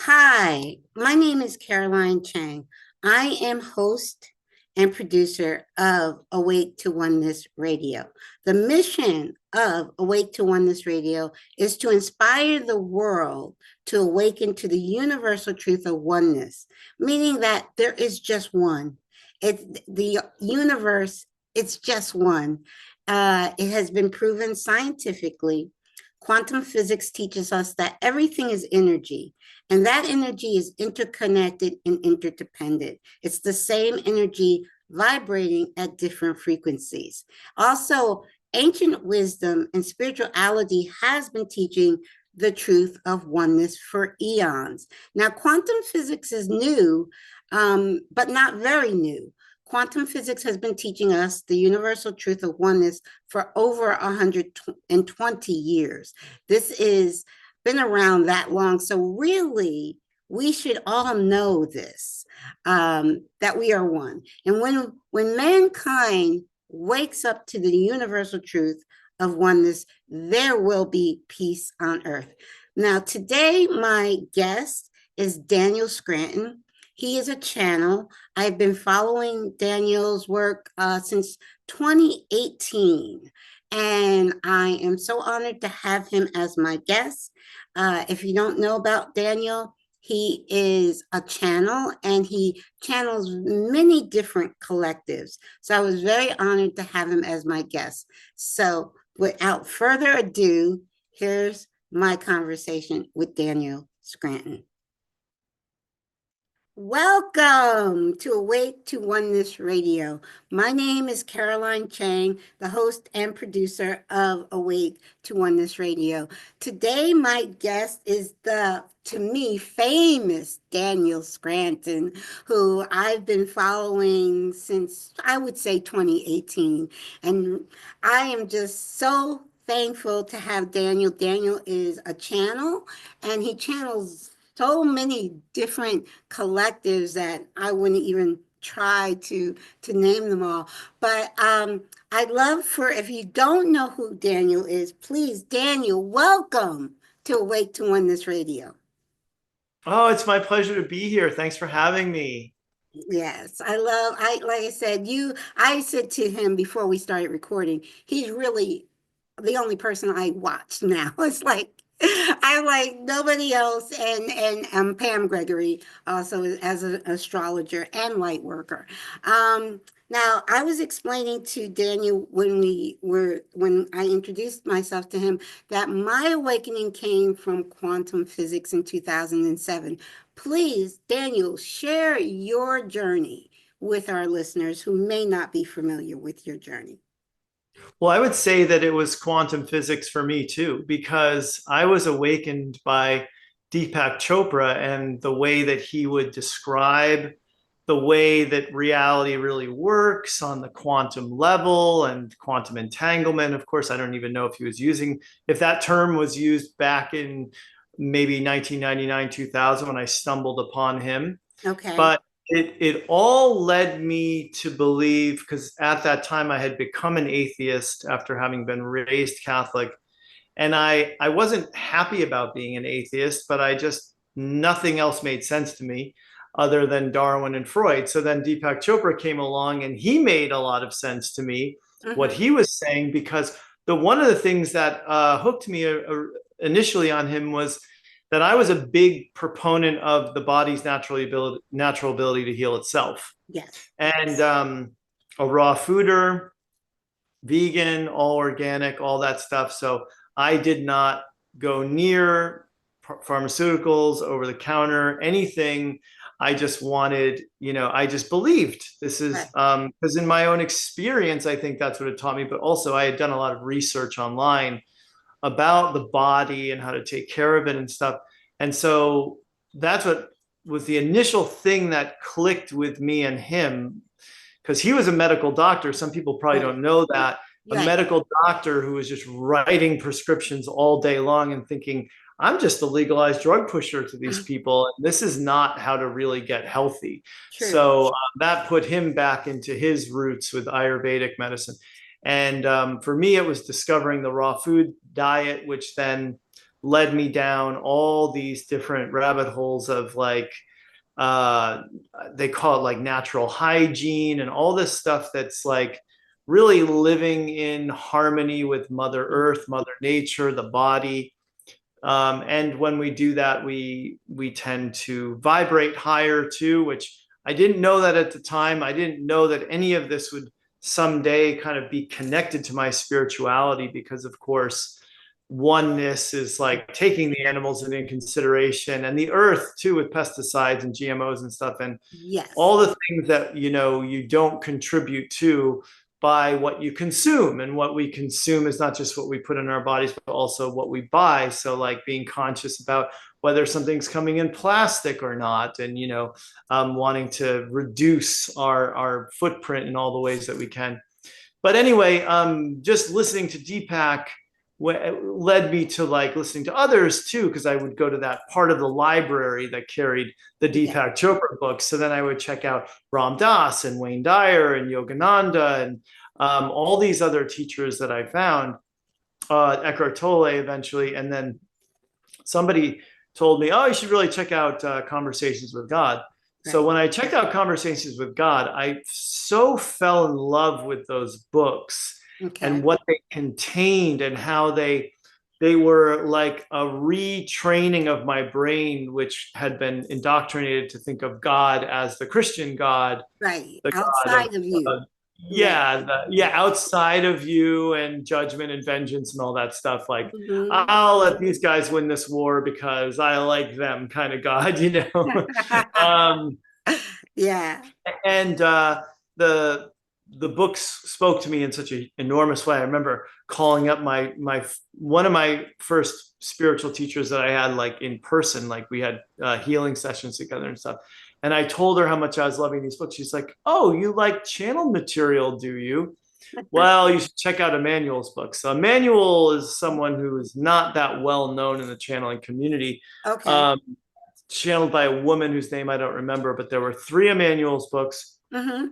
Hi, my name is Caroline Chang. I am host and producer of Awake to Oneness Radio. The mission of Awake to Oneness Radio is to inspire the world to awaken to the universal truth of oneness, meaning that there is just one. The universe, it's just one. It has been proven scientifically. Quantum physics teaches us that everything is energy, and that energy is interconnected and interdependent. It's the same energy vibrating at different frequencies. Also, ancient wisdom and spirituality has been teaching the truth of oneness for eons. Now, quantum physics is new, but not very new. Quantum physics has been teaching us the universal truth of oneness for over 120 years. This is been around that long. So really, we should all know this, that we are one. And when mankind wakes up to the universal truth of oneness, there will be peace on earth. Now, today, my guest is Daniel Scranton. He is a channel. I've been following Daniel's work since 2018, and I am so honored to have him as my guest. If you don't know about Daniel, he is a channel and he channels many different collectives. So I was very honored to have him as my guest. So without further ado, here's my conversation with Daniel Scranton. Welcome to Awake to Oneness Radio. My name is Caroline Chang, the host and producer of Awake to Oneness Radio. Today, my guest is the, to me, famous Daniel Scranton, who I've been following since, I would say, 2018. And I am just so thankful to have Daniel. Daniel is a channel, and he channels so many different collectives that I wouldn't even try to name them all. But I'd love for, if you don't know who Daniel is, please, Daniel, welcome to Awake to Oneness Radio. Oh, it's my pleasure to be here. Thanks for having me. Yes, like I said, I said to him before we started recording, he's really the only person I watch now. It's like I like nobody else, and Pam Gregory also as an astrologer and light worker. Now I was explaining to Daniel when I introduced myself to him that my awakening came from quantum physics in 2007. Please, Daniel, share your journey with our listeners who may not be familiar with your journey. Well, I would say that it was quantum physics for me too, because I was awakened by Deepak Chopra and the way that he would describe the way that reality really works on the quantum level and quantum entanglement. Of course, I don't even know if that term was used back in maybe 1999, 2000 when I stumbled upon him. Okay. But it all led me to believe, because at that time I had become an atheist after having been raised Catholic, and I wasn't happy about being an atheist, but nothing else made sense to me other than Darwin and Freud. So then Deepak Chopra came along and he made a lot of sense to me, what he was saying, because the one of the things that hooked me initially on him was that I was a big proponent of the body's natural ability to heal itself. Yes. And a raw fooder, vegan, all organic, all that stuff. So I did not go near pharmaceuticals, over the counter, anything. I just wanted, I just believed this is, because in my own experience, I think that's what it taught me. But also I had done a lot of research online about the body and how to take care of it and stuff. And so that's what was the initial thing that clicked with me and him, because he was a medical doctor. Some people probably don't know that. A medical doctor who was just writing prescriptions all day long and thinking, I'm just a legalized drug pusher to these people. And this is not how to really get healthy. True. So that put him back into his roots with Ayurvedic medicine. And for me, it was discovering the raw food diet, which then led me down all these different rabbit holes of like, they call it like natural hygiene and all this stuff that's like really living in harmony with Mother Earth, Mother Nature, the body. And when we do that, we tend to vibrate higher too, which I didn't know that at the time. I didn't know that any of this would someday kind of be connected to my spirituality, because of course, oneness is like taking the animals into consideration and the earth too, with pesticides and GMOs and stuff, and Yes. all the things that you don't contribute to by what you consume. And what we consume is not just what we put in our bodies, but also what we buy. So like being conscious about whether something's coming in plastic or not, and wanting to reduce our footprint in all the ways that we can. But anyway, just listening to Deepak led me to like listening to others too, because I would go to that part of the library that carried the Deepak Chopra books. So then I would check out Ram Dass and Wayne Dyer and Yogananda and all these other teachers that I found, Eckhart Tolle eventually. And then somebody told me, oh, you should really check out Conversations with God. So when I checked out Conversations with God, I so fell in love with those books and what they contained, and how they were like a retraining of my brain, which had been indoctrinated to think of God as the Christian God, Right. the Outside God of you. outside of you, and judgment and vengeance and all that stuff. Like, Mhm. I'll let these guys win this war because I like them, kind of God, um, Yeah. and the books spoke to me in such an enormous way. I remember calling up my one of my first spiritual teachers that I had, like in person, like we had healing sessions together and stuff. And I told her how much I was loving these books. She's like, "Oh, you like channel material, do you? Well, you should check out Emmanuel's books." So Emmanuel is someone who is not that well known in the channeling community. Okay. Um, Channeled by a woman whose name I don't remember, but there were 3 Emmanuel's books. Mm-hmm.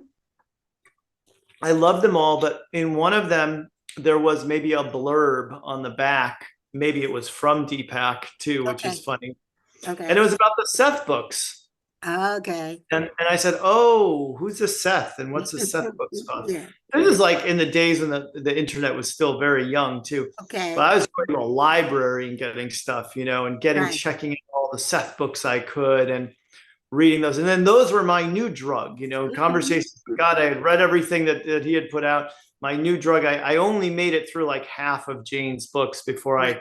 I loved them all, but in one of them, there was maybe a blurb on the back. Maybe it was from Deepak too, which is funny. And it was about the Seth books. Okay. And I said, oh, who's the Seth? And what's the Seth books about? Yeah. This is like in the days when the internet was still very young too. Okay. But I was going to a library and getting stuff, and checking out all the Seth books I could and reading those. And then those were my new drug, Conversations with God. I had read everything that he had put out. My new drug. I only made it through like half of Jane's books before I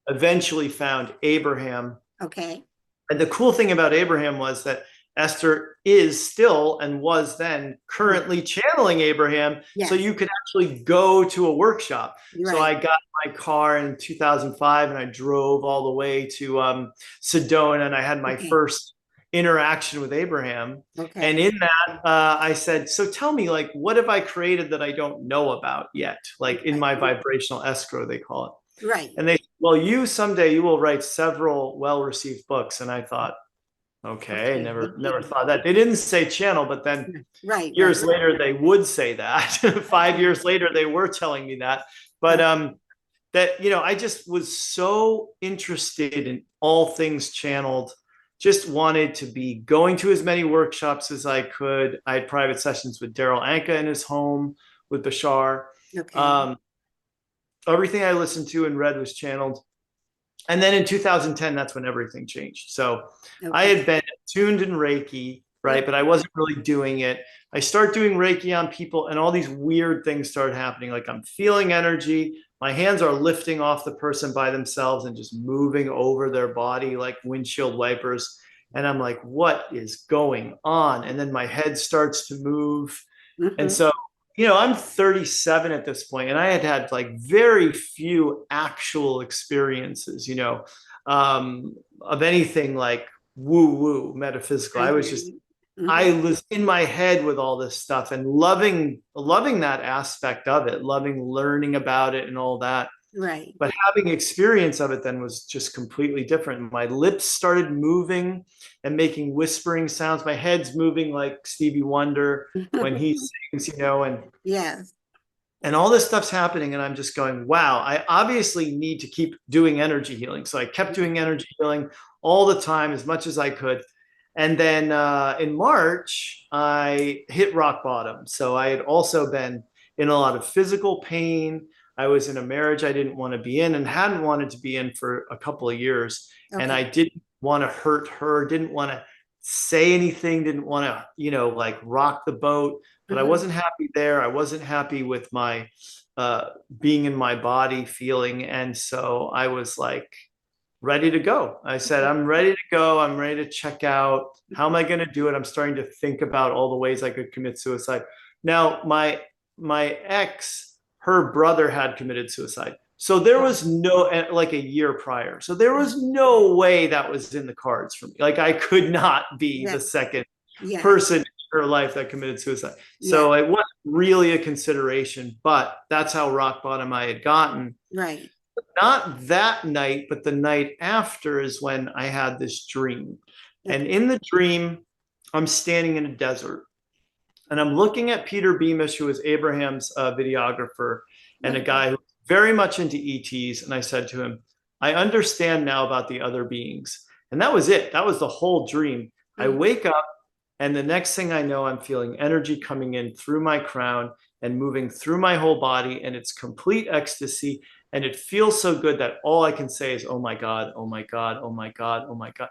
eventually found Abraham. Okay. And the cool thing about Abraham was that Esther is still, and was then, currently channeling Abraham. Yes. So you could actually go to a workshop. Right. So I got my car in 2005 and I drove all the way to Sedona, and I had my first interaction with Abraham. And in that, I said, so tell me, like, what have I created that I don't know about yet? Like in my vibrational escrow, they call it. Right. And they, well, someday you will write several well-received books. And I thought, okay, never thought that. They didn't say channel, but then years later, they would say that. 5 years later, they were telling me that. But I just was so interested in all things channeled. Just wanted to be going to as many workshops as I could. I had private sessions with Daryl Anka in his home, with Bashar. Everything I listened to and read was channeled. And then in 2010, that's when everything changed. So I had been tuned in Reiki, right? But I wasn't really doing it. I start doing Reiki on people, and all these weird things started happening. Like I'm feeling energy. My hands are lifting off the person by themselves and just moving over their body like windshield wipers. And I'm like, what is going on? And then my head starts to move. And so, I'm 37 at this point, and I had like very few actual experiences, of anything like woo-woo metaphysical. I was just, I was in my head with all this stuff and loving that aspect of it, loving learning about it and all that. Right. But having experience of it then was just completely different. My lips started moving and making whispering sounds. My head's moving like Stevie Wonder when he sings, and yes. And all this stuff's happening, and I'm just going, wow, I obviously need to keep doing energy healing. So I kept doing energy healing all the time as much as I could. And then in March, I hit rock bottom. So I had also been in a lot of physical pain. I was in a marriage I didn't want to be in and hadn't wanted to be in for a couple of years. And I Okay. didn't want to hurt her, didn't want to say anything, didn't want to, like rock the boat, but I Hmm. wasn't happy there. I wasn't happy with my uh, being in my body feeling. And so I was like, ready to go. I said, I'm ready to go. I'm ready to check out. How am I going to do it? I'm starting to think about all the ways I could commit suicide. Now, my ex, her brother had committed suicide. So there was no, like a year prior. So there was no way that was in the cards for me. Like I could not be the Yes. second Yes. person in her life that committed suicide. Yes. So it wasn't really a consideration, but that's how rock bottom I had gotten. Right. Not that night, but the night after is when I had this dream. And Okay. in the dream, I'm standing in a desert and I'm looking at Peter Beamish, who was Abraham's videographer and a Okay. guy who was very much into ETs. And I said to him, I understand now about the other beings. And that was it. That was the whole dream. I Mhm. wake up, and the next thing I know, I'm feeling energy coming in through my crown and moving through my whole body. And it's complete ecstasy. And it feels so good that all I can say is, oh my God, oh my God, oh my God, oh my God.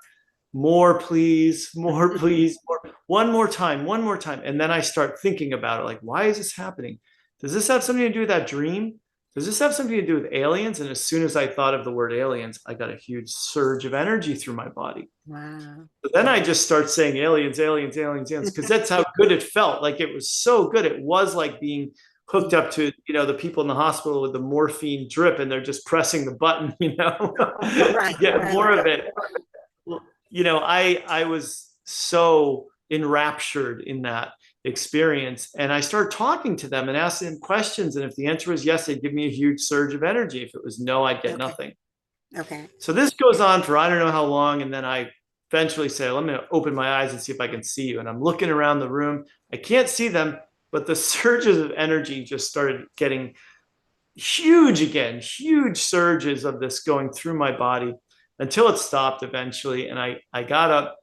More, please, more, please, more. One more time, one more time. And then I start thinking about it like, why is this happening? Does this have something to do with that dream? Does this have something to do with aliens? And as soon as I thought of the word aliens, I got a huge surge of energy through my body. Wow. But then I just start saying aliens, aliens, aliens, aliens, because that's how good it felt. Like it was so good. It was like being hooked up to, the people in the hospital with the morphine drip and they're just pressing the button, to Right. get Right. more of it. Well, I was so enraptured in that experience. And I started talking to them and asking them questions. And if the answer was yes, they'd give me a huge surge of energy. If it was no, I'd get Okay. nothing. Okay. So this goes on for I don't know how long. And then I eventually say, let me open my eyes and see if I can see you. And I'm looking around the room. I can't see them, but the surges of energy just started getting huge again, huge surges of this going through my body until it stopped eventually. And I got up.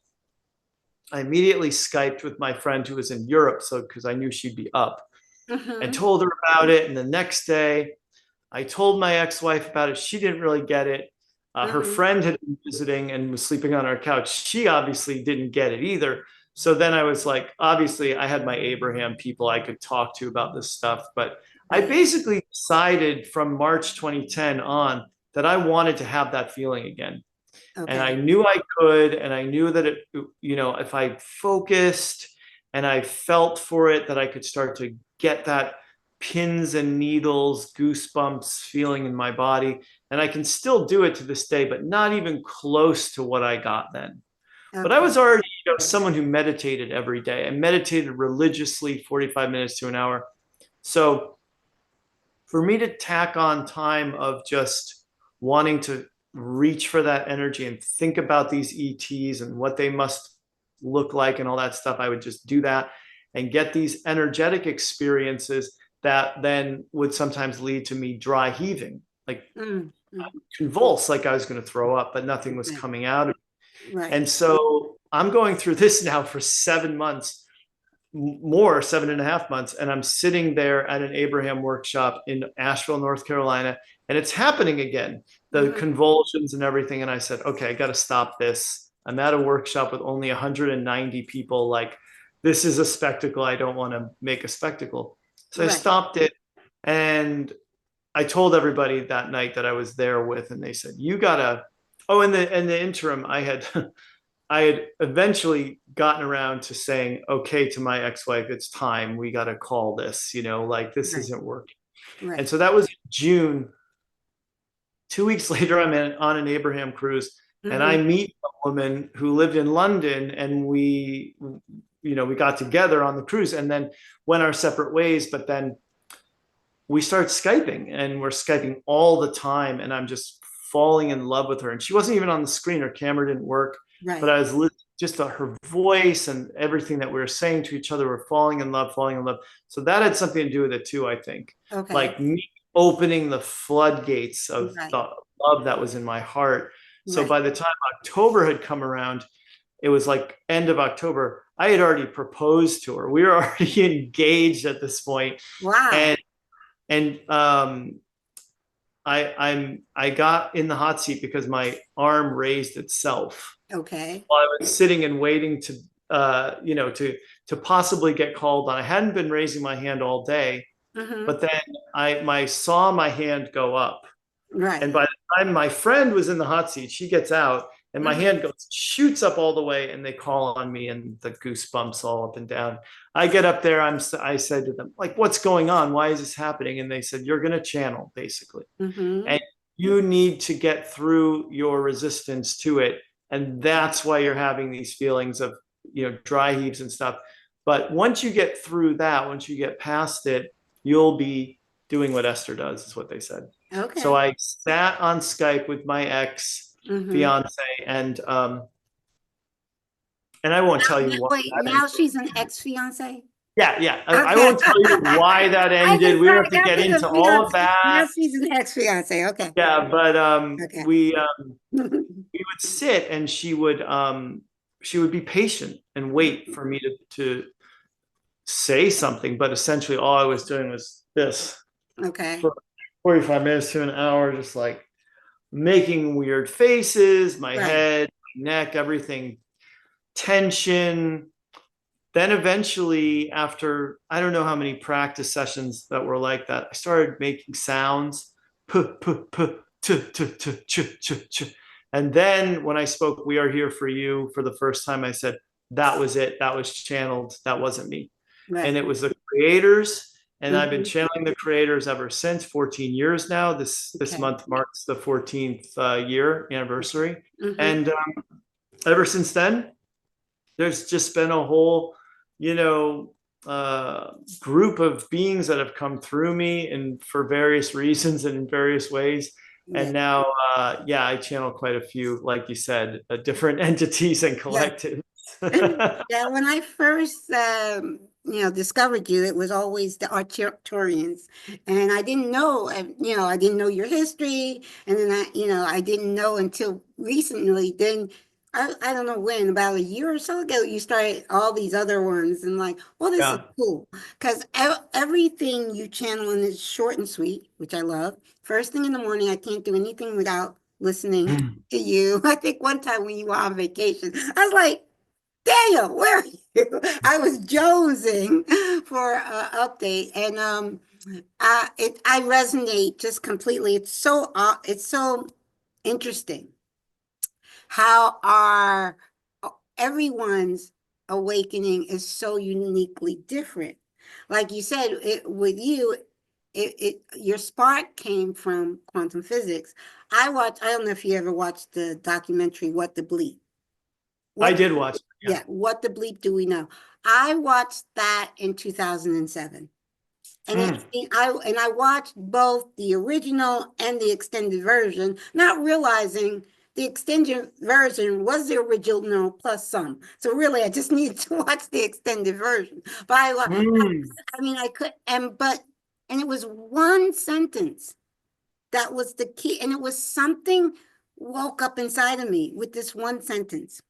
I immediately Skyped with my friend who was in Europe. So, because I knew she'd be up, and Hmm. told her about it. And the next day, I told my ex-wife about it. She didn't really get it. Her Hmm. friend had been visiting and was sleeping on our couch. She obviously didn't get it either. So then I was like, obviously, I had my Abraham people I could talk to about this stuff. But I Right. basically decided from March 2010 on that I wanted to have that feeling again. And I Okay. knew I could. And I knew that if I focused and I felt for it, that I could start to get that pins and needles, goosebumps feeling in my body. And I can still do it to this day, but not even close to what I got then. But I Okay. was already, someone who meditated every day. I meditated religiously 45 minutes to an hour. So for me to tack on time of just wanting to reach for that energy and think about these ETs and what they must look like and all that stuff, I would just do that and get these energetic experiences that then would sometimes lead to me dry heaving, like Mm. convulse, like I was going to throw up, but nothing was Right. coming out. Right. And so I'm going through this now for 7 months, more 7.5 months, and I'm sitting there at an Abraham workshop in Asheville, North Carolina, and it's happening again, the Hmm. convulsions and everything. And I said, okay, I got to stop this. I'm at a workshop with only 190 people. Like, this is a spectacle. I don't want to make a spectacle. So I Right. stopped it, and I told everybody that night that I was there with, and they said, you gotta. Oh, in the interim, I had eventually gotten around to saying, okay, to my ex-wife, it's time. We got to call this, like this Right. isn't working. And Right. so that was June. 2 weeks later, on an Abraham cruise, and I Hmm. meet a woman who lived in London, and we got together on the cruise and then went our separate ways. But then we started Skyping, and we're Skyping all the time. And I'm just falling in love with her. And she wasn't even on the screen. Her camera didn't work, but Right. I was listening just her voice and everything that we were saying to each other, we're falling in love, falling in love. So that had something to do with it too, I think. Okay. Like me opening the floodgates of Right. the love that was in my heart. So Right. by the time October had come around, it was like end of October. I had already proposed to her. We were already engaged at this point. Wow. And I got in the hot seat because my arm raised itself Okay. while I was sitting and waiting to to possibly get called on. I hadn't been raising my hand all day, Mm-hmm. but then I saw my hand go up. And Right. by the time my friend was in the hot seat, she gets out and my Mm-hmm. hand goes, shoots up all the way, and they call on me and the goosebumps all up and down. I get up there. I said to them, like, what's going on? Why is this happening? And they said, you're going to channel, basically. Mm-hmm. And you need to get through your resistance to it. And that's why you're having these feelings of, dry heaves and stuff. But once you get through that, once you get past it, you'll be doing what Esther does, is what they said. So Okay. I sat on Skype with my ex Mm-hmm. fiance, and I won't tell you why Wait, that ended. now she's an ex-fiance? Yeah, yeah. I Okay. won't tell you why that I ended. just We don't I have to got get to the into all of fiance. Now that. she's an ex-fiance. Okay. Yeah, but Okay. we would sit and she would be patient and wait for me to say something, but essentially all I was doing was this Okay. for 45 minutes to an hour, just like making weird faces, my Right. head, my neck, everything, tension. Then eventually, after I don't know how many practice sessions that were like that, I started making sounds. Puh, puh, puh, tuh, tuh, tuh, ch, ch, ch. And then when I spoke, "We are here for you" for the first time, I said, that was it. That was channeled. That wasn't me. And Right. it was the creators. And I've been Mm-hmm. channeling the creators ever since, 14 years now. This Okay. month marks the 14th year anniversary. Mm-hmm. And ever since then, there's just been a whole, you know, group of beings that have come through me and for various reasons and in various ways. Yeah. And now, yeah, I channel quite a few, like you said, different entities and Yeah. collectives. Yeah, when I first, discovered you, it was always the Arcturians, and I didn't know, I didn't know your history, and then I didn't know until recently. Then I don't know when, about a year or so ago, you started all these other ones, and like, well, this is Yeah. cool because everything you channel in is short and sweet, which I love. First thing in the morning, I can't do anything without listening to you. I think one time when you were on vacation, I was like, Daniel, where are you? I was jonesing for an update, and I resonate just completely. It's so interesting how everyone's awakening is so uniquely different. Like you said, with you, your spark came from quantum physics. I don't know if you ever watched the documentary What the Bleep. I What did watch it. Yeah. Yeah, what the bleep do we know? I watched that in 2007. Mm. And I watched both the original and the extended version, not realizing the extended version was the original plus some. So really, I just needed to watch the extended version. But Mm. I mean, I could, and it was one sentence that was the key, and it was something woke up inside of me with this one sentence.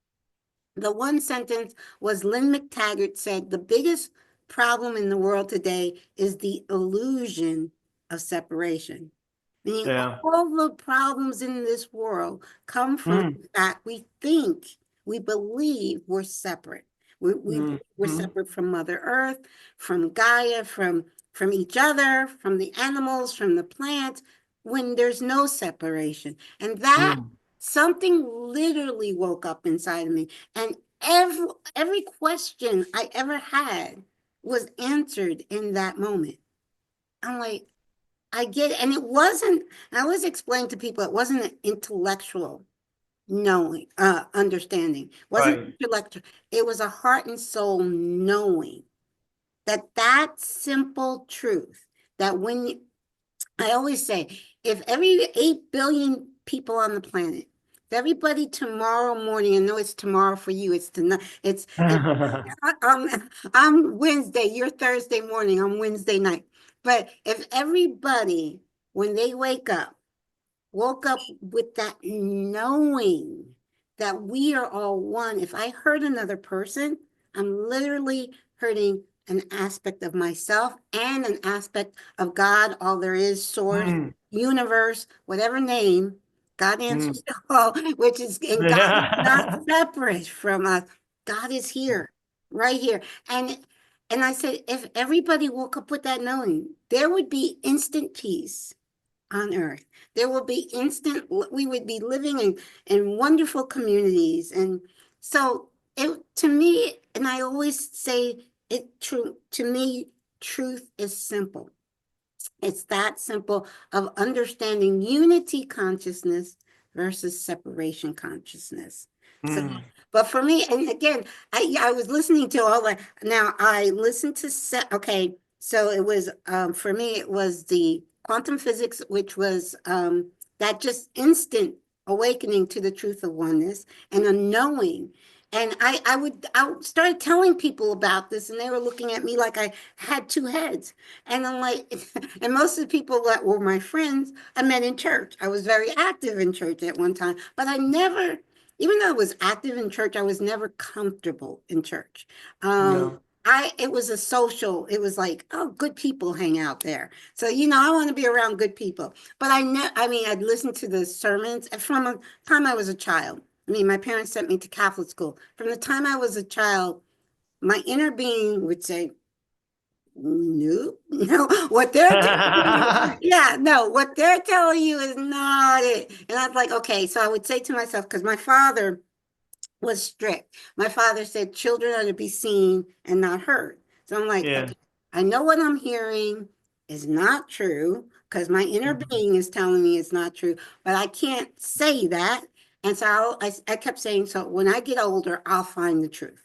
The one sentence was Lynn McTaggart said, the biggest problem in the world today is the illusion of separation. Meaning Yeah. all the problems in this world come from Mm. the fact we believe we're separate. Mm. We're Mm. separate from Mother Earth, from Gaia, from each other, from the animals, from the plants, when there's no separation. And that Mm. something literally woke up inside of me. And every question I ever had was answered in that moment. I'm like, I get it. And it wasn't, I always explain to people, it wasn't an intellectual knowing, understanding. It wasn't Right. intellectual. It was a heart and soul knowing that simple truth that I always say, if every 8 billion people on the planet everybody tomorrow morning, I know it's tomorrow for you, it's tonight, um, I'm Wednesday, you're Thursday morning, I'm Wednesday night. But if everybody, when they wake up, woke up with that knowing that we are all one. If I hurt another person, I'm literally hurting an aspect of myself and an aspect of God, all there is, source, Mm, universe, whatever name. God mm. answers to all, which is, and God is not separate from us. God is here, right here. And I said, if everybody woke up with that knowing, there would be instant peace on earth. There will be instant, we would be living in wonderful communities. And so it, to me, and I always say it true, to me, truth is simple. It's that simple of understanding unity consciousness versus separation consciousness. So, Mm. but for me, and again, I was listening to all that. Now I listened to okay, so it was for me it was the quantum physics, which was that just instant awakening to the truth of oneness and a knowing. And I started telling people about this, and they were looking at me like I had two heads. And I'm like, and most of the people that were my friends, I met in church. I was very active in church at one time, but I never, even though I was active in church, I was never comfortable in church. No. It was a social, it was like, oh, good people hang out there. So, I want to be around good people. But I mean, I'd listen to the sermons from the time I was a child. I mean, my parents sent me to Catholic school. From the time I was a child, my inner being would say, nope, no, what they're telling you, yeah, no, what they're telling you is not it. And I was like, okay, so I would say to myself, because my father was strict. My father said children are to be seen and not heard. So I'm like, Yeah. okay, I know what I'm hearing is not true because my inner Mhm. being is telling me it's not true, but I can't say that. And so I kept saying, so when I get older, I'll find the truth.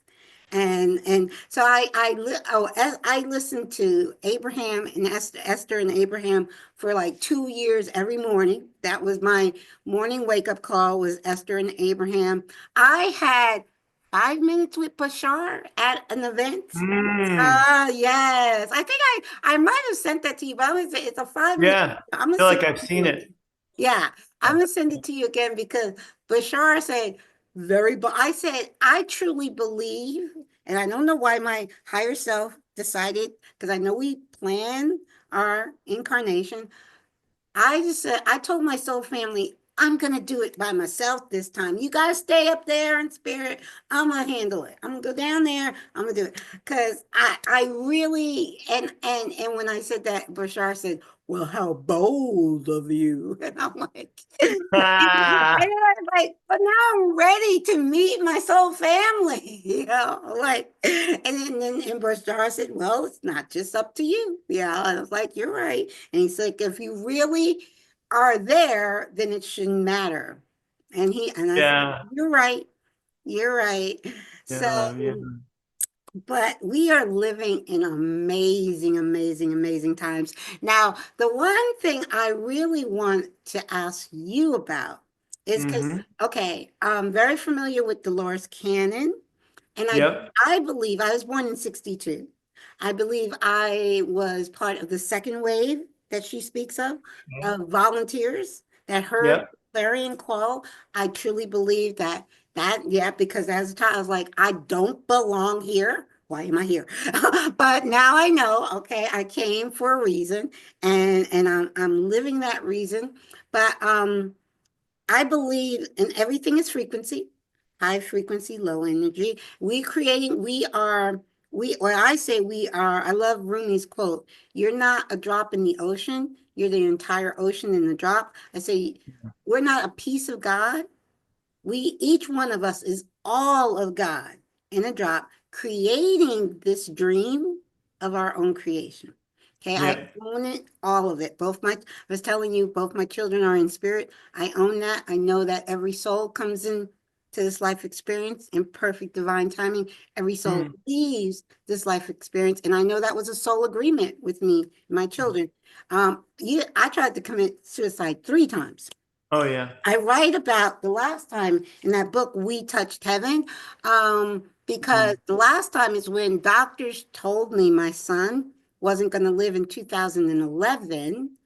And so I listened to Abraham and Esther and Abraham for like 2 years every morning. That was my morning wake up call, was Esther and Abraham. I had 5 minutes with Bashar at an event. Mm. Yes. I think I might have sent that to you, but it's a 5 minute. Yeah. I'm I gonna feel send like I've it to you seen it. again. Yeah, I'm gonna send it to you again because Bashar said but I said I truly believe, and I don't know why my higher self decided, because I know we plan our incarnation. I just said, I told my soul family, I'm going to do it by myself this time. You guys stay up there in spirit. I'm going to handle it. I'm going to go down there. I'm going to do it. Because I really, and when I said that, Bashar said, well, how bold of you. And I'm like, and Ah, I was like, but now I'm ready to meet my soul family, like, and Bashar said, well, it's not just up to you. Yeah. And I was like, you're right. And he's like, if you really are there, then it shouldn't matter. And I said, yeah. you're right. You're right. So, Yeah. Yeah. but we are living in amazing, amazing, amazing times. Now, the one thing I really want to ask you about is because, Hmm. okay, I'm very familiar with Dolores Cannon. And Yep. I believe I was born in 62. I believe I was part of the second wave that she speaks of volunteers that heard Yep. clarion call. I truly believe yeah, because as a child, I was like, I don't belong here. Why am I here? But now I know, okay, I came for a reason, and I'm living that reason. But I believe in everything is frequency, high frequency, low energy. Or I say we are, I love Rumi's quote, you're not a drop in the ocean, you're the entire ocean in the drop. I say, we're not a piece of God. Each one of us is all of God in a drop, creating this dream of our own creation. Okay, I Yep. own it, all of it. I was telling you, both my children are in spirit. I own that. I know that every soul comes in to this life experience in perfect divine timing. Every soul Mm. leaves this life experience. And I know that was a soul agreement with me, and my children. I tried to commit suicide 3 times. Oh yeah. I write about the last time in that book, We Touched Heaven, because Mm. the last time is when doctors told me my son wasn't going to live in 2011,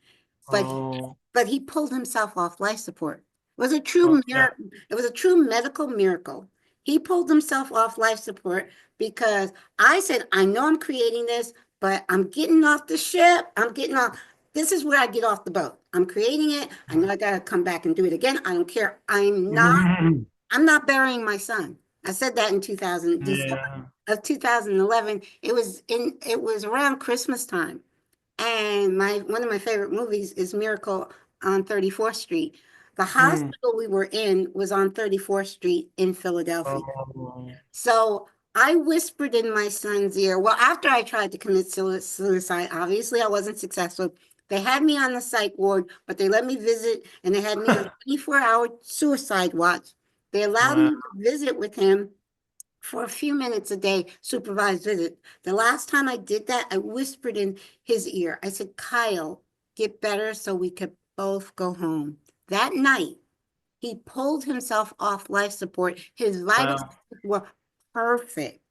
but Oh, he pulled himself off life support. It was a oh true yeah. miracle. It was a true medical miracle. He pulled himself off life support because I said, I know I'm creating this, but I'm getting off the ship. I'm getting off. This is where I get off the boat. I'm creating it. I know I gotta come back and do it again. I don't care. I'm not burying my son. I said that in 2000, December Yeah. of 2011. It was around Christmas time. And my one of my favorite movies is Miracle on 34th Street. The Mm. hospital we were in was on 34th Street in Philadelphia. Oh. So I whispered in my son's ear. Well, after I tried to commit suicide, obviously I wasn't successful. They had me on the psych ward, but they let me visit and they had me on 24-hour suicide watch. They allowed Wow. me to visit with him for a few minutes a day, supervised visit. The last time I did that, I whispered in his ear. I said, Kyle, get better so we could both go home. That night, he pulled himself off life support. His vitals Wow. were perfect.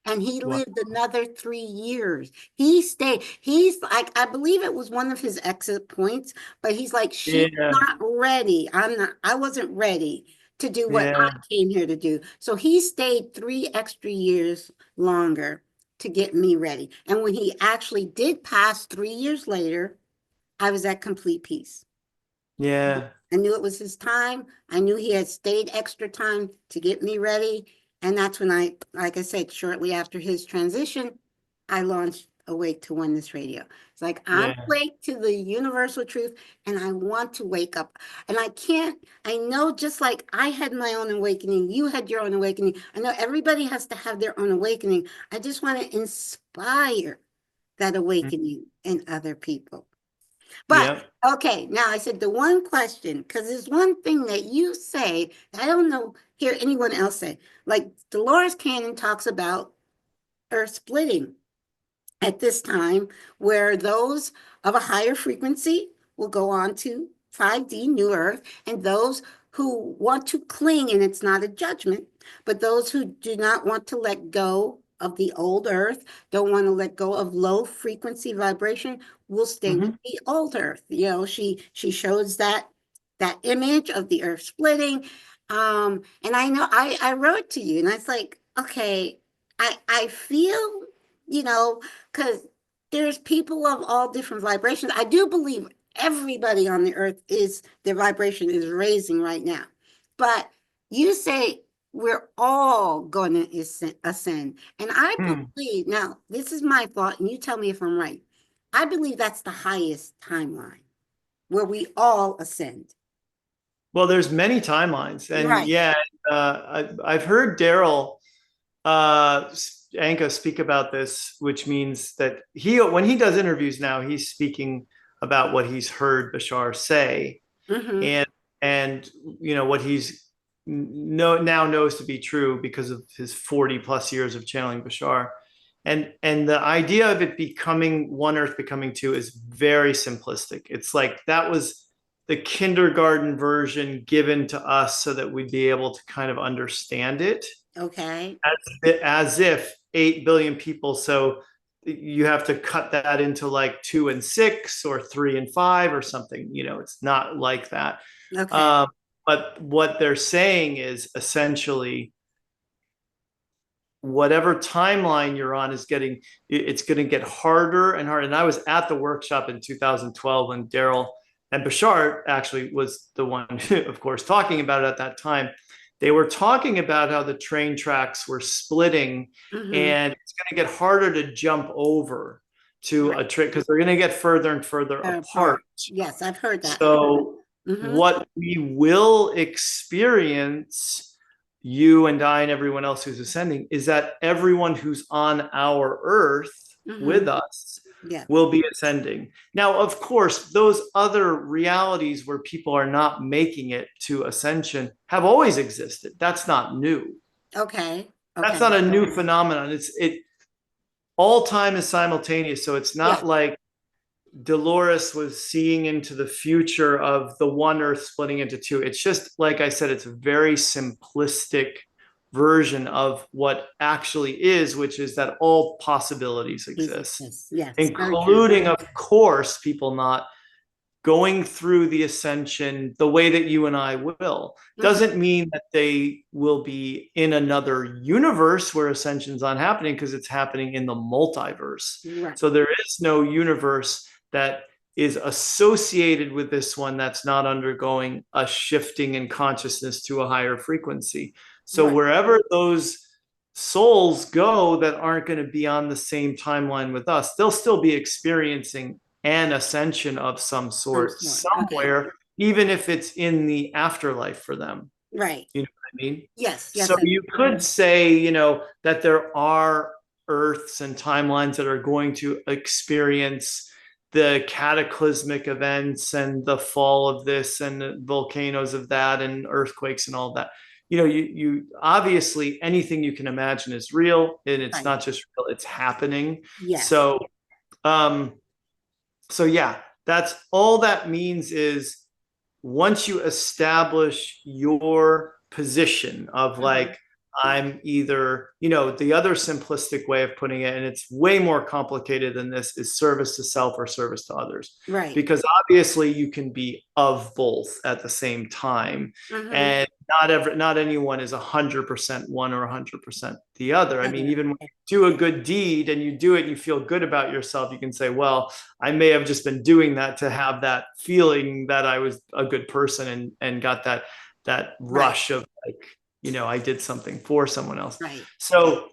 And he Wow. lived another 3 years. He stayed. He's like, I believe it was one of his exit points, but he's like, she's Yeah. not ready. I wasn't ready to do what I Yeah. came here to do. So he stayed 3 extra years longer to get me ready. And when he actually did pass 3 years later, I was at complete peace. Yeah. I knew it was his time. I knew he had stayed extra time to get me ready. And that's when like I said, shortly after his transition, I launched Awake to Oneness Radio. It's like, I'm Yeah. awake to the universal truth and I want to wake up. And I know just like I had my own awakening, you had your own awakening. I know everybody has to have their own awakening. I just want to inspire that Mm. awakening in other people. But Yep. okay, now I said the one question, because there's one thing that you say, I don't know, hear anyone else say. Like Dolores Cannon talks about Earth splitting at this time, where those of a higher frequency will go on to 5D New Earth, and those who want to cling, and it's not a judgment, but those who do not want to let go of the old Earth, don't want to let go of low frequency vibration, will stay with Hmm. the old Earth. She shows that image of the Earth splitting. And I know I wrote to you, and I was like, okay, I feel, you know, because there's people of all different vibrations. I do believe everybody on the earth is their vibration is raising right now. But you say we're all going to ascend. And I Hmm. believe, now, this is my thought, and you tell me if I'm right. I believe that's the highest timeline where we all ascend. Well, there's many timelines, and Right. yeah, I've heard Daryl Anka speak about this, which means that when he does interviews now, he's speaking about what he's heard Bashar say, Mm-hmm. and and what he's now knows to be true because of his 40 plus years of channeling Bashar. And the idea of it becoming one earth becoming two is very simplistic. It's like that was the kindergarten version given to us so that we'd be able to kind of understand it Okay. as if 8 billion people. So you have to cut that into like 2 and 6 or 3 and 5 or something. It's not like that. Okay. Um, but what they're saying is essentially whatever timeline you're on it's going to get harder and harder. And I was at the workshop in 2012 when Daryl and Bashar actually was the one, of course, talking about it at that time. They were talking about how the train tracks were splitting Mm-hmm. and it's going to get harder to jump over to Right. a train because they're going to get further and further They're apart. apart. Yes, I've heard that. So, Mm-hmm. what we will experience, you and I and everyone else who's ascending, is that everyone who's on our earth Mm-hmm. with us Yeah. will be ascending. Now, of course, those other realities where people are not making it to ascension have always existed. That's not new. Okay. That's Okay. not a new phenomenon. All time is simultaneous. So it's Yeah. not like Dolores was seeing into the future of the one Earth splitting into two. It's just, like I said, it's a very simplistic version of what actually is, which is that all possibilities exist, Yes, very true. including, of course, people not going through the ascension the way that you and I will. Doesn't mean that they will be in another universe where ascension's not happening, because it's happening in the multiverse. Right. So there is no universe that is associated with this one that's not undergoing a shifting in consciousness to a higher frequency. So Right. wherever those souls go that aren't going to be on the same timeline with us, they'll still be experiencing an ascension of some sort Okay. somewhere, even if it's in the afterlife for them. Right. You know what I mean? Yes. So you could say, that there are Earths and timelines that are going to experience the cataclysmic events and the fall of this and the volcanoes of that and earthquakes and all that. You obviously, anything you can imagine is real, and it's Right. not just real, it's happening. Yes. So yeah, that's all that means is, once you establish your position of like, I'm either, the other simplistic way of putting it, and it's way more complicated than this, is service to self or service to others. Right. Because obviously you can be of both at the same time. And not anyone is 100% one or 100% the other. I mean, even when you do a good deed and you do it and you feel good about yourself, you can say, well, I may have just been doing that to have that feeling that I was a good person and got that rush of like, I did something for someone else. Right. So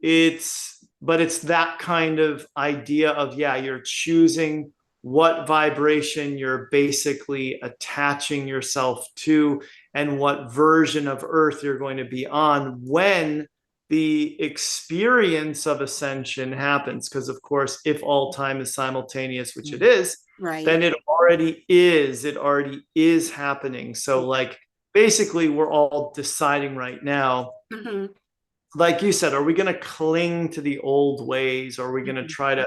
it's that kind of idea of, yeah, you're choosing what vibration you're basically attaching yourself to and what version of Earth you're going to be on when the experience of ascension happens. Because of course, if all time is simultaneous, which it is, then it already is happening. So like, basically we're all deciding right now, like you said, are we going to cling to the old ways, or are we going to try to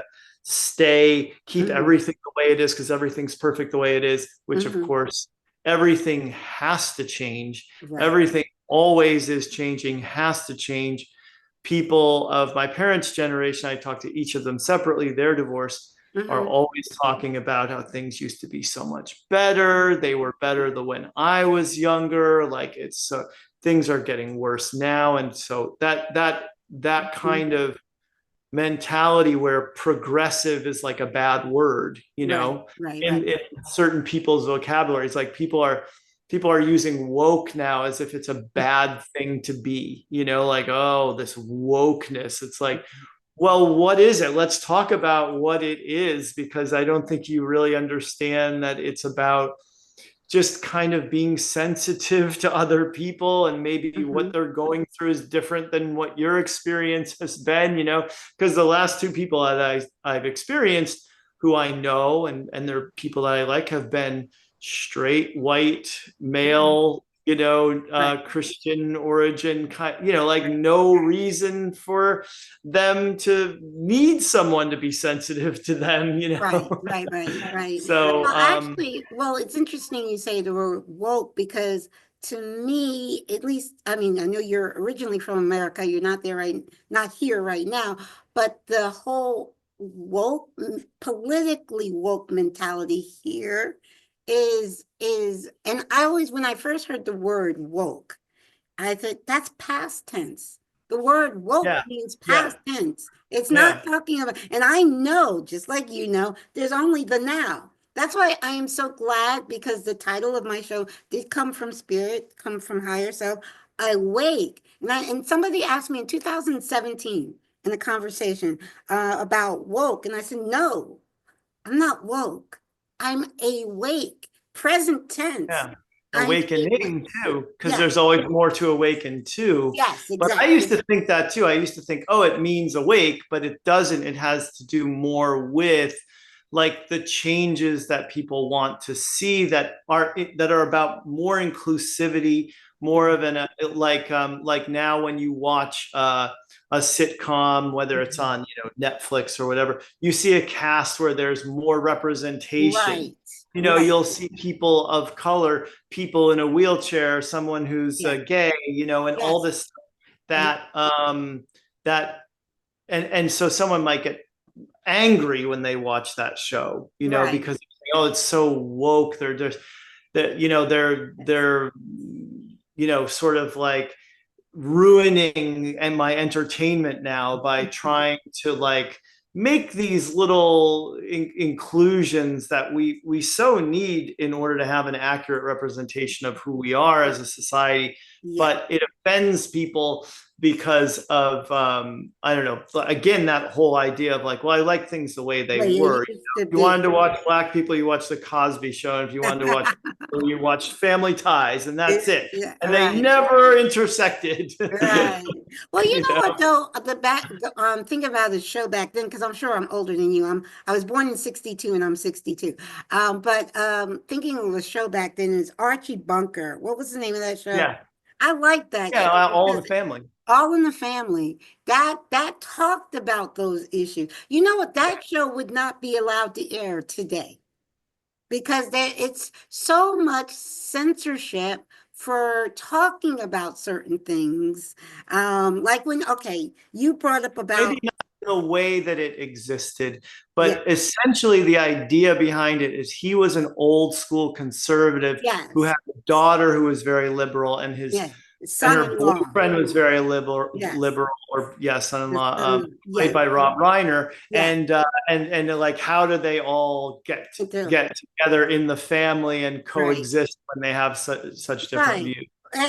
keep everything the way it is because everything's perfect the way it is, which of course everything has to change. Everything always is changing, has to change. People of my parents' generation, I talked to each of them separately, they're divorced, are always talking about how things used to be so much better. They were better when I was younger. Like it's things are getting worse now. And so that kind of mentality where progressive is like a bad word, in certain people's vocabulary. It's like people are using woke now as if it's a bad thing to be, like, oh, this wokeness. It's like, well, what is it? Let's talk about what it is, because I don't think you really understand that it's about just kind of being sensitive to other people, and maybe what they're going through is different than what your experience has been, because the last two people that I've experienced who I know and they're people that I like have been straight, white, male, Christian origin, like no reason for them to need someone to be sensitive to them, Right. So, well, actually, it's interesting you say the word woke, because to me, at least, I mean, I know you're originally from America, you're not here right now, but the whole woke, politically woke mentality here is, and I always, when I first heard the word woke, I said, that's past tense. The word woke means past tense. It's not talking about, and I know, just like there's only the now. That's why I am so glad, because the title of my show did come from spirit, come from higher self, awake. And somebody asked me in 2017 in a conversation about woke, and I said, no, I'm not woke. I'm awake, present tense. Yeah. Awakening too, because there's always more to awaken to. Yes, exactly. But I used to think that too. I used to think, oh, it means awake, but it doesn't. It has to do more with like the changes that people want to see that are about more inclusivity, more of an like now when you watch a sitcom, whether it's on Netflix or whatever, you see a cast where there's more representation. Right. Right. You'll see people of color, people in a wheelchair, someone who's Yeah. gay, and all Yes. this that and so someone might get angry when they watch that show, Right. because oh, it's so woke. They're just that they're sort of like ruining and my entertainment now by trying to like make these little inclusions that we so need in order to have an accurate representation of who we are as a society, Yeah. but it offends people because of I don't know, again, that whole idea of like, well, I like things the way they Well, you were. used to If you wanted be. to watch black people, you watch the Cosby Show, and if you wanted to watch you watched Family Ties, and that's it, Yeah, and they right. never intersected. Right. Well, you you know what know though, think about the show back then, because I'm sure I'm older than you. I was born in 62 and I'm 62. But thinking of the show back then is Archie Bunker. What was the name of that show? yeah, I like that yeah, show all in because the family. All in the Family, that talked about those issues. You know what? That show would not be allowed to air today because it's so much censorship for talking about certain things. Like okay, you brought up Maybe about, not the way that it existed, yeah, but essentially the idea behind it is he was an old school conservative who yes, had a daughter who was very liberal, and his yeah, and her son-in-law, boyfriend was very liberal, yes, or yeah, the son-in-law, played yes, by Rob Reiner, yes, and like how do they all do. get together in the family and Right. coexist when they have such different Right. views?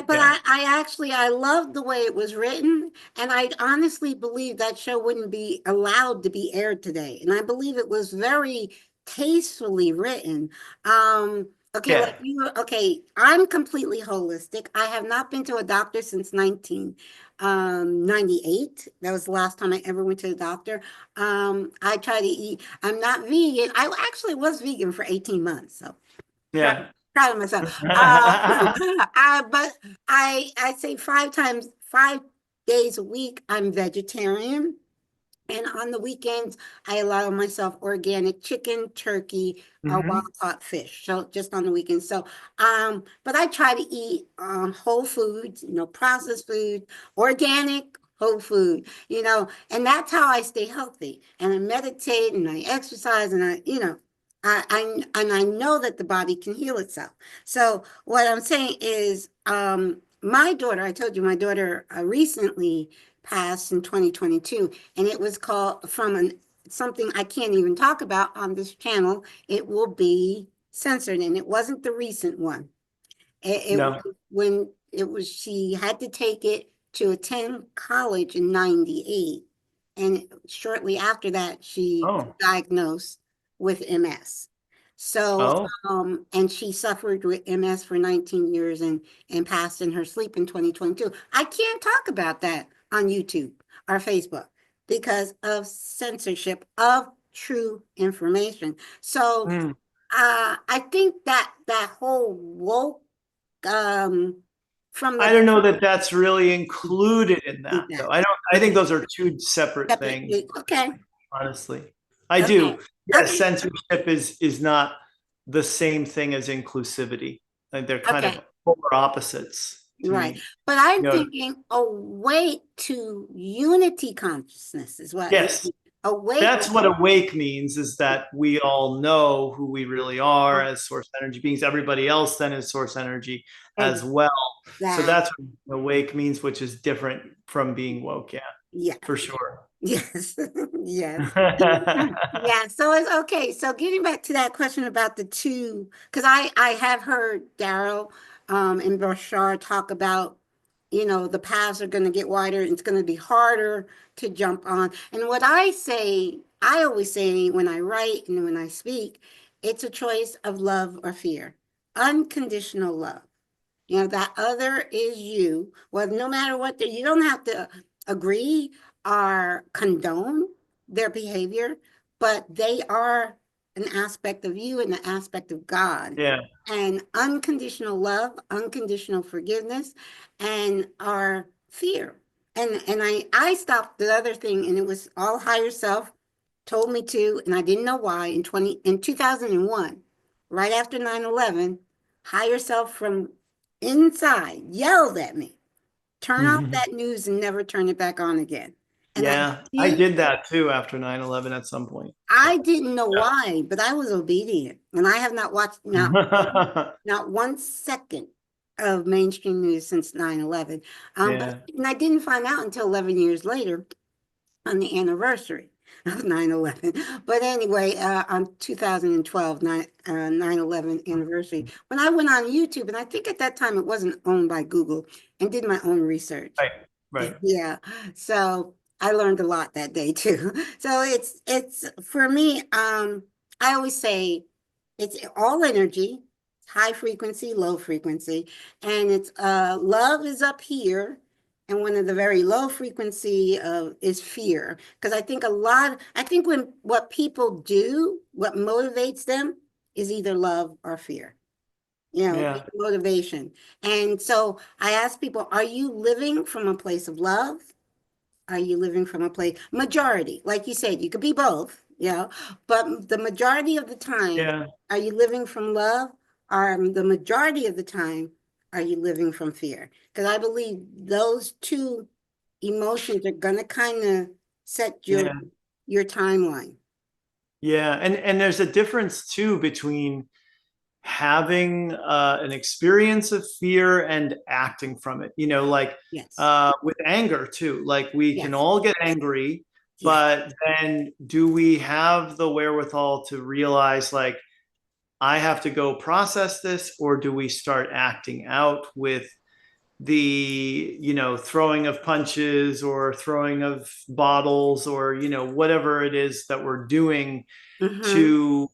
But Yeah, I loved the way it was written, and I honestly believe that show wouldn't be allowed to be aired today. And I believe it was very tastefully written. Okay, like yeah, okay, I'm completely holistic. I have not been to a doctor since 1998. That was the last time I ever went to the doctor. I try to eat. I'm not vegan. I actually was vegan for 18 months, so proud, yeah. proud of myself. But I say 5 days a week, I'm vegetarian. And on the weekends, I allow myself organic chicken, turkey, or wild Hmm. caught fish. So just on the weekends. So, but I try to eat whole foods, processed food, organic, whole food, and that's how I stay healthy. And I meditate and I exercise and I know that the body can heal itself. So what I'm saying is, my daughter, I told you, my daughter recently passed in 2022, and it was called something I can't even talk about on this channel. It will be censored, and it wasn't the recent one. It No. was when it was she had to take it to attend college in 98, and shortly after that she was Oh. diagnosed with MS. So Oh. and she suffered with MS for 19 years and passed in her sleep in 2022. I can't talk about that on YouTube or Facebook because of censorship of true information. So Mm. I think that whole woke from I the don't know that that's really included in that, though. that. I think Okay, those are two separate things, separate. Okay, honestly. I okay, do. Yes, okay, censorship is not the same thing as inclusivity. Like they're kind of okay. polar opposites to Right. me. But I'm You know, thinking awake to unity consciousness is what yes, awake. that's what awake means, is that we all know who we really are as source energy beings. Everybody else then is source energy as well. So Exactly. that's what awake means, which is different from being woke. Yeah, Yeah. for sure. Yes. Yes. Yeah. So it's okay. So getting back to that question about the two, because I have heard Daryl and Bashar talk about, the paths are going to get wider and it's going to be harder to jump on. And what I always say when I write and when I speak, it's a choice of love or fear, unconditional love. That other is you. Well, no matter what, you don't have to agree or condone their behavior, but they are an aspect of you and an aspect of God. Yeah. And unconditional love, unconditional forgiveness, and our fear. And I stopped the other thing, and it was all higher self told me to, and I didn't know why. In 2001, right after 9/11, higher self from inside yelled at me, turn off that news and never turn it back on again. And Yeah, I did that too after 9/11 at some point. I didn't know why, but I was obedient. And I have not watched not 1 second of mainstream news since 9/11. Yeah. And I didn't find out until 11 years later on the anniversary of 9/11. But anyway, on 2012, 9/11 anniversary, when I went on YouTube, and I think at that time it wasn't owned by Google, and did my own research. Right. Right. Yeah. So I learned a lot that day too. So it's for me, I always say it's all energy, high frequency, low frequency, and it's love is up here, and one of the very low frequency is fear. Because I think when what people do, what motivates them is either love or fear. Yeah. Motivation. And so I ask people, are you living from a place of love? Are you living from a place, majority, like you said, you could be both, but the majority of the time, Yeah. are you living from love? Or the majority of the time, are you living from fear? Because I believe those two emotions are going to kind of set Yeah. your timeline. Yeah. And there's a difference too between having an experience of fear and acting from it. Like Yes. with anger too. Like we can Yes. all get angry, Yes. but then do we have the wherewithal to realize like I have to go process this, or do we start acting out with the throwing of punches or throwing of bottles or whatever it is that we're doing Mm-hmm. to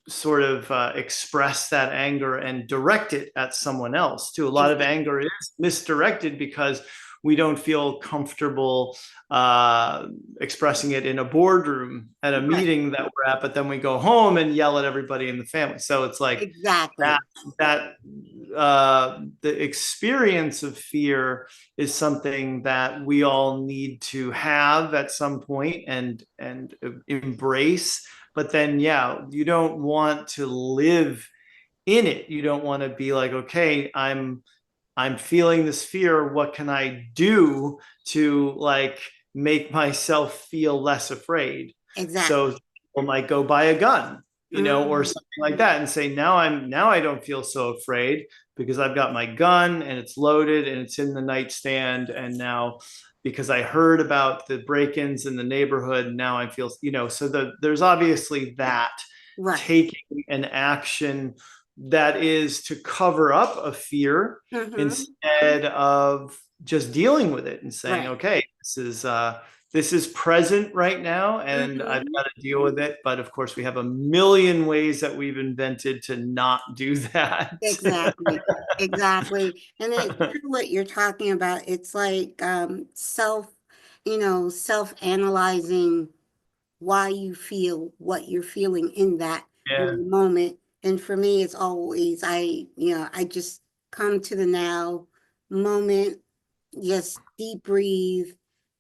sort of express that anger and direct it at someone else too. A lot of Exactly. anger is misdirected because we don't feel comfortable expressing it in a boardroom at a Right. meeting that we're at, but then we go home and yell at everybody in the family. So it's like that Exactly. that the experience of fear is something that we all need to have at some point and embrace. But then, yeah, you don't want to live in it. You don't want to be like, okay, I'm feeling this fear. What can I do to like make myself feel less afraid? So Exactly. people might go buy a gun, or Mm-hmm. something like that, and say, now I don't feel so afraid because I've got my gun and it's loaded and it's in the nightstand. And now because I heard about the break-ins in the neighborhood, now I feel, so there's obviously that Right. taking an action that is to cover up a fear Mm-hmm. instead of just dealing with it and saying, Right. okay, this is present right now and I've Mm-hmm. got to deal with it. But of course, we have a million ways that we've invented to not do that. Exactly. Exactly. And it's true what you're talking about. It's like self-analyzing why you feel what you're feeling in that Yeah, moment. And for me, it's always I just come to the now moment, just deep breathe,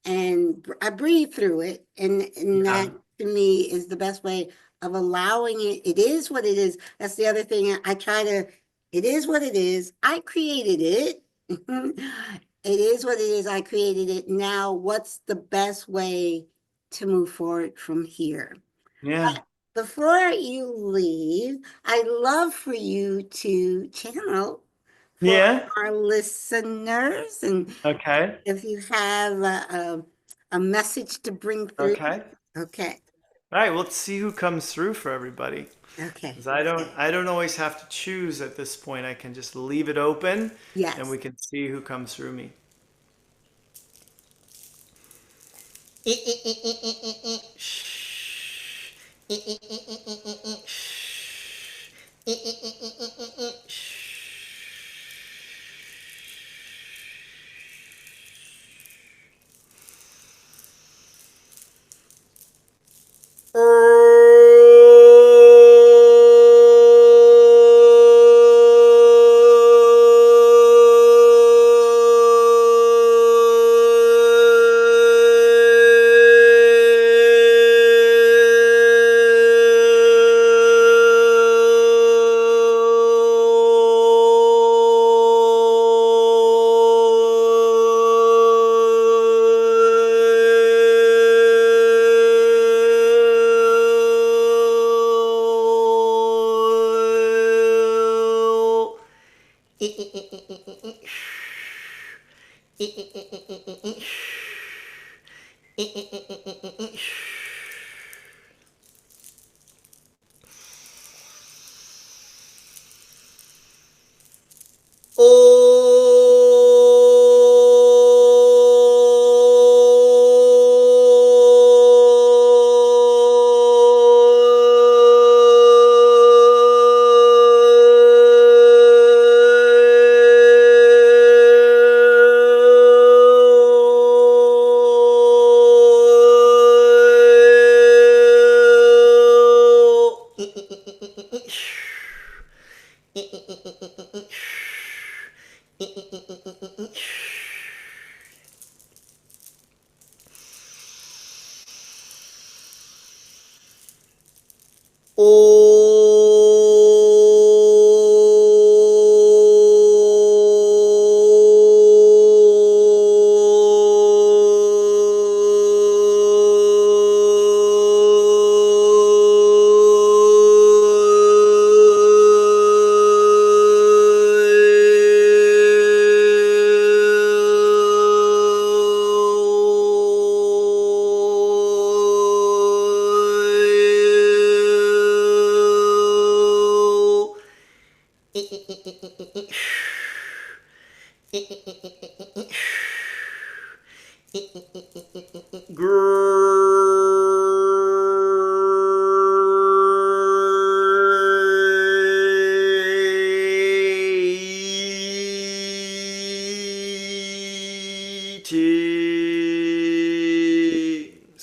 and I breathe through it, and that yeah, to me is the best way of allowing it. It is what it is. That's the other thing I try to. It is what it is. I created it. It is what it is. I created it. Now, what's the best way to move forward from here? yeah, But before you leave, I'd love for you to channel for yeah. our listeners, and Okay, if you have a message to bring through. okay. Okay. All right, well, let's see who comes through for everybody. Okay. Because I don't always have to choose at this point. I can just leave it open and we Yes. can see who comes through me.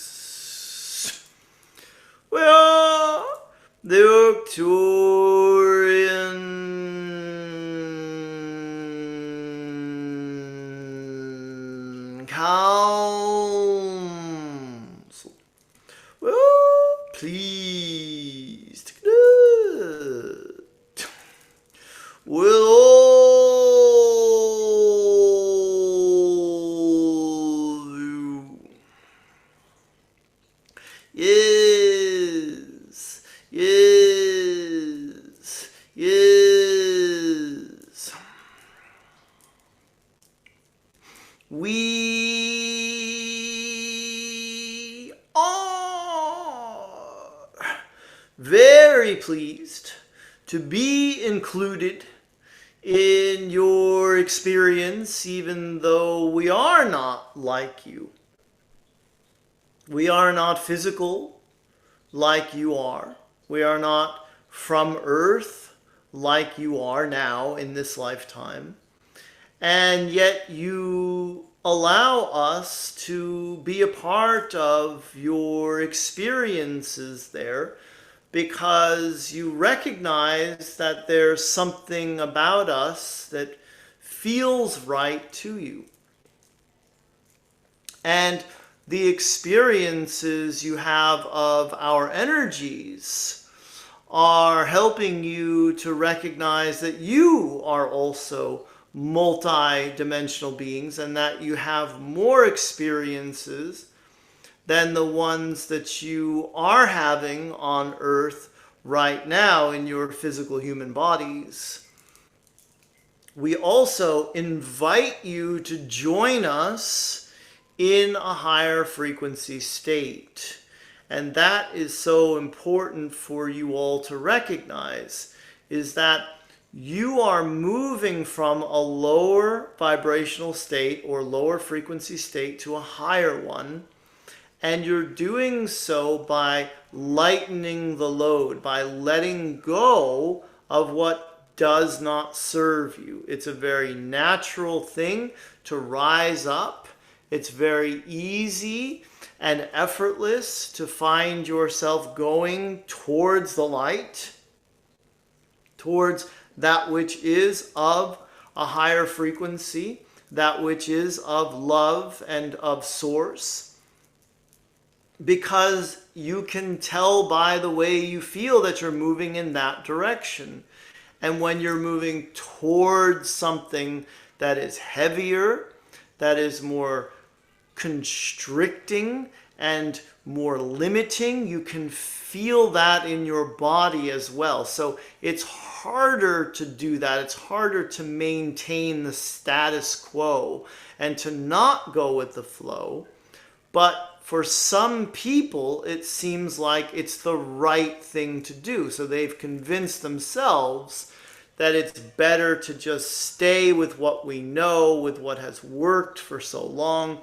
Greetings. Well, the Victorian Council. Well, pleased will all you. Yes, yes, yes. We are very pleased to be included in your experience, even though we are not like you. We are not physical like you are. We are not from earth like you are now in this lifetime. And yet you allow us to be a part of your experiences there because you recognize that there's something about us that feels right to you. And the experiences you have of our energies are helping you to recognize that you are also multi-dimensional beings and that you have more experiences than the ones that you are having on Earth right now in your physical human bodies. We also invite you to join us in a higher frequency state. And that is so important for you all to recognize, is that you are moving from a lower vibrational state or lower frequency state to a higher one. And you're doing so by lightening the load, by letting go of what does not serve you. It's a very natural thing to rise up. It's very easy and effortless to find yourself going towards the light, towards that which is of a higher frequency, that which is of love and of source. Because you can tell by the way you feel that you're moving in that direction. And when you're moving towards something that is heavier, that is more constricting and more limiting. You can feel that in your body as well. So it's harder to do that. It's harder to maintain the status quo and to not go with the flow. But for some people, it seems like it's the right thing to do. So they've convinced themselves that it's better to just stay with what we know, with what has worked for so long,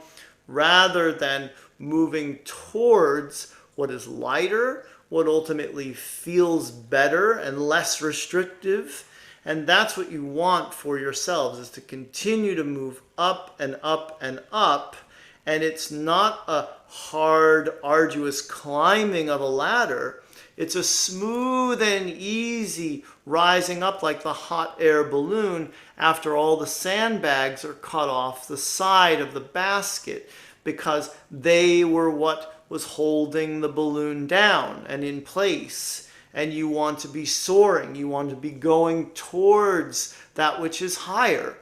rather than moving towards what is lighter, what ultimately feels better and less restrictive. And that's what you want for yourselves, is to continue to move up and up and up. And it's not a hard, arduous climbing of a ladder. It's a smooth and easy rising up like the hot air balloon after all the sandbags are cut off the side of the basket, because they were what was holding the balloon down and in place. And you want to be soaring. You want to be going towards that which is higher,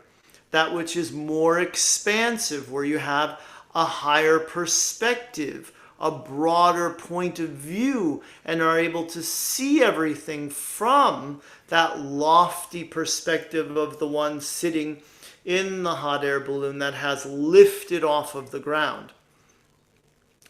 that which is more expansive, where you have a higher perspective, a broader point of view, and are able to see everything from that lofty perspective of the one sitting in the hot air balloon that has lifted off of the ground.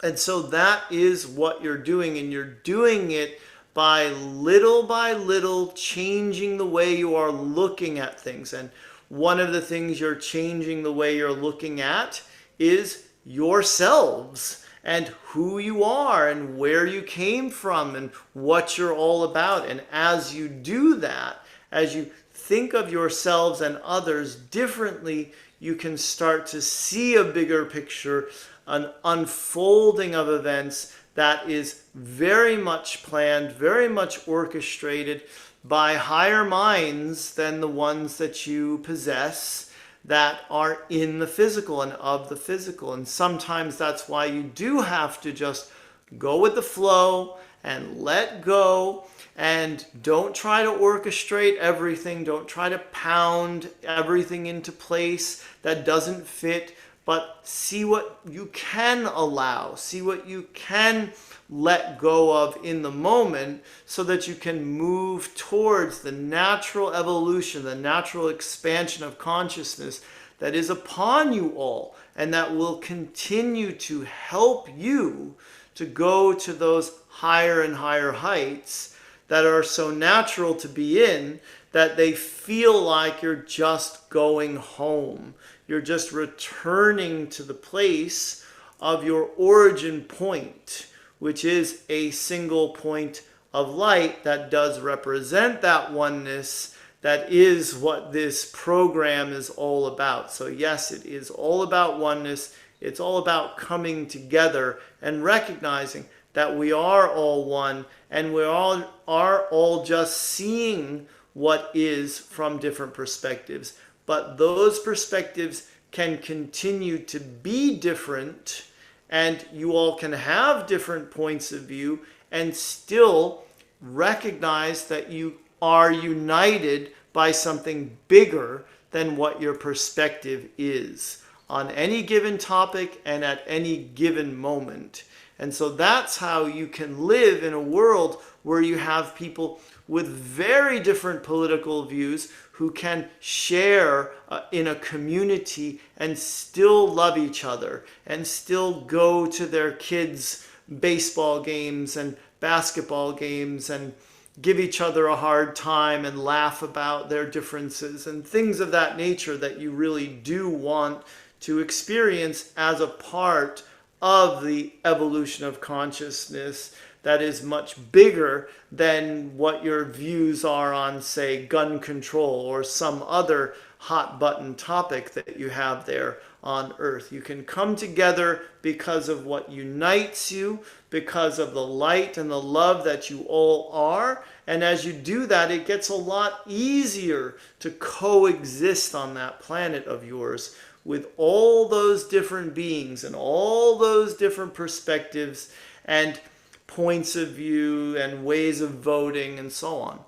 And so that is what you're doing, and you're doing it by little changing the way you are looking at things. And one of the things you're changing the way you're looking at is yourselves and who you are and where you came from and what you're all about. And as you do that, as you think of yourselves and others differently, you can start to see a bigger picture, an unfolding of events that is very much planned, very much orchestrated by higher minds than the ones that you possess, that are in the physical and of the physical. And sometimes that's why you do have to just go with the flow and let go, and don't try to orchestrate everything. Don't try to pound everything into place that doesn't fit, but see what you can allow, see what you can let go of in the moment, so that you can move towards the natural evolution, the natural expansion of consciousness that is upon you all, and that will continue to help you to go to those higher and higher heights that are so natural to be in, that they feel like you're just going home. You're just returning to the place of your origin point, which is a single point of light that does represent that oneness. That is what this program is all about. So yes, it is all about oneness. It's all about coming together and recognizing that we are all one, and we all are all just seeing what is from different perspectives. But those perspectives can continue to be different, and you all can have different points of view and still recognize that you are united by something bigger than what your perspective is on any given topic and at any given moment. And so that's how you can live in a world where you have people with very different political views who can share in a community and still love each other and still go to their kids' baseball games and basketball games and give each other a hard time and laugh about their differences and things of that nature that you really do want to experience as a part of the evolution of consciousness that is much bigger than what your views are on, say, gun control or some other hot button topic that you have there on Earth. You can come together because of what unites you, because of the light and the love that you all are. And as you do that, it gets a lot easier to coexist on that planet of yours with all those different beings and all those different perspectives and points of view and ways of voting and so on.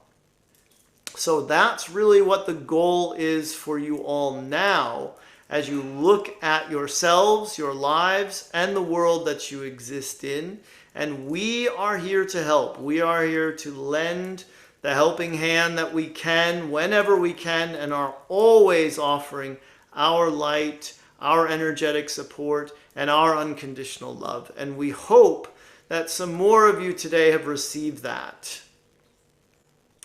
So that's really what the goal is for you all now, as you look at yourselves, your lives, and the world that you exist in. And we are here to help. We are here to lend the helping hand that we can whenever we can, and are always offering our light, our energetic support, and our unconditional love. And we hope that some more of you today have received that.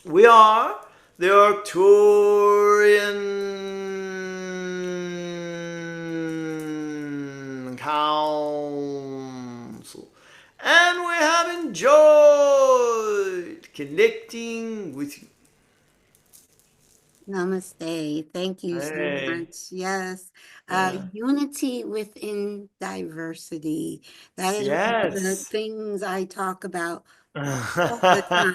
We are the Arcturian Council, and we have enjoyed connecting with you. Namaste. Thank you so Hey, much. Yes. yeah. Unity within diversity. That is one of the Yes. things I talk about all the time.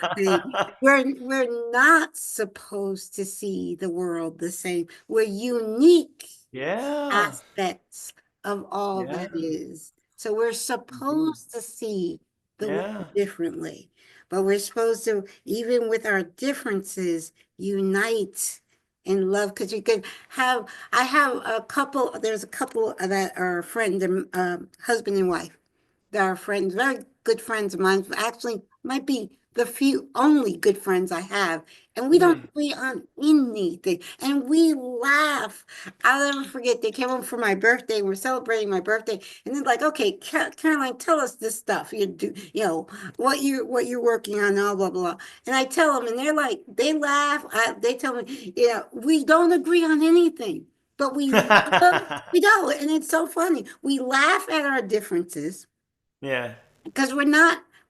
We're not supposed to see the world the same. We're unique Yeah. aspects of all Yeah. that is. So we're Indeed. supposed to see the world Yeah. differently, but we're supposed to, even with our differences, unite in love. Because you could have, I have a couple, there's a couple that are friend and husband and wife. They're friends, very good friends of mine. Actually, might be the few only good friends I have. And we don't Mm. agree on anything. And we laugh. I'll never forget, they came over for my birthday. And we're celebrating my birthday. And they're like, okay, Caroline, tell us this stuff. You do, what you're working on, blah, blah, blah. And I tell them, and they're like, they laugh. They tell me, we don't agree on anything. But we don't. And it's so funny. We laugh at our differences Yeah. because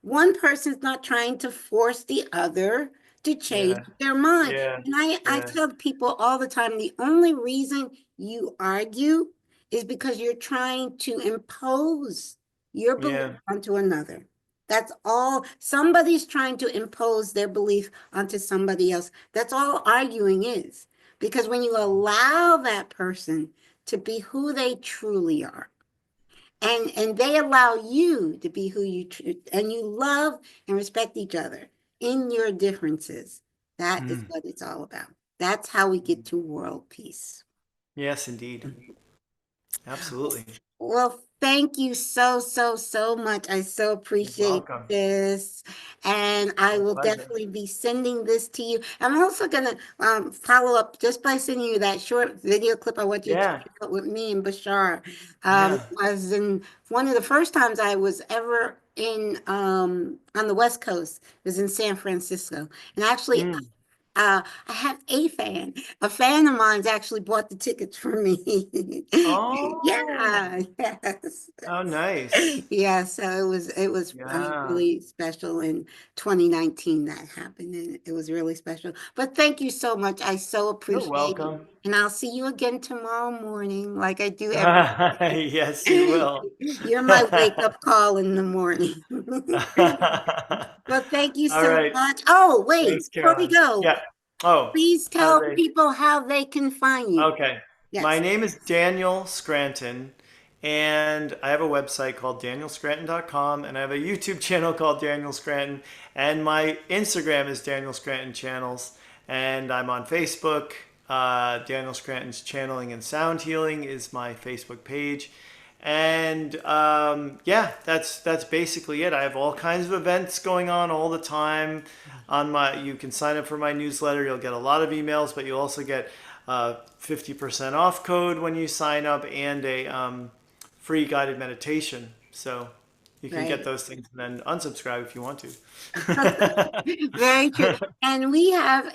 one person's not trying to force the other to change Yeah. their mind. Yeah. And I Yeah. tell people all the time, the only reason you argue is because you're trying to impose your belief Yeah. onto another. That's all. Somebody's trying to impose their belief onto somebody else. That's all arguing is. Because when you allow that person to be who they truly are, and they allow you to be who and you love and respect each other in your differences. That is Mm. what it's all about. That's how we get to world peace. Yes, indeed. Absolutely. Well, thank you so, so, so much. I so You're appreciate welcome. this. And I My will pleasure. definitely be sending this to you. I'm also going to follow up just by sending you that short video clip I want you to Yeah. check out with me and Bashar. Yeah. I was in one of the first times I was ever in on the West Coast was in San Francisco. And actually, Mm. I have a fan. A fan of mine's actually bought the tickets for me. Oh, Yeah, yes. how nice. Yeah, so it was Yeah. really special in 2019 that happened, and it was really special. But thank you so much. I so You're appreciate it. welcome. And I'll see you again tomorrow morning, like I do every Yes, you day. will. You're my wake-up call in the morning. Well, thank you All so right. much. Oh, wait, Thanks, before we Caroline. go, Yeah. Oh, please how do tell they? people how they can find you. Okay. My Yes. name is Daniel Scranton, and I have a website called danielscranton.com, and I have a YouTube channel called Daniel Scranton, and my Instagram is Daniel Scranton Channels, and I'm on Facebook. Daniel Scranton's Channeling and Sound Healing is my Facebook page. And yeah, that's basically it. I have all kinds of events going on all the time. You can sign up for my newsletter. You'll get a lot of emails, but you'll also get 50% off code when you sign up and a free guided meditation. So you can get Right. those things and then unsubscribe if you want to. Very true. And we have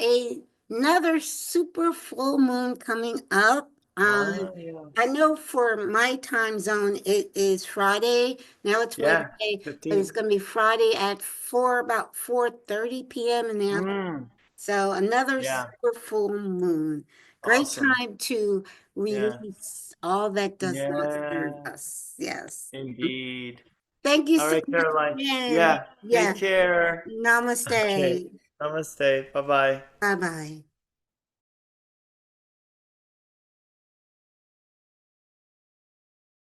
another super full moon coming up. Oh, I yes. know for my time zone it is Friday. Now it's Yeah, Wednesday, but it's 15. going to be Friday at about 4:30 p.m. in the afternoon. Mm, So another yeah, super full moon. Great awesome. time to Yeah, release all that does not serve yeah, us. Yes. indeed. Thank you All so right, much Caroline. again. Yeah, Yeah. take care. Okay. Namaste. Namaste. Bye bye. Bye bye.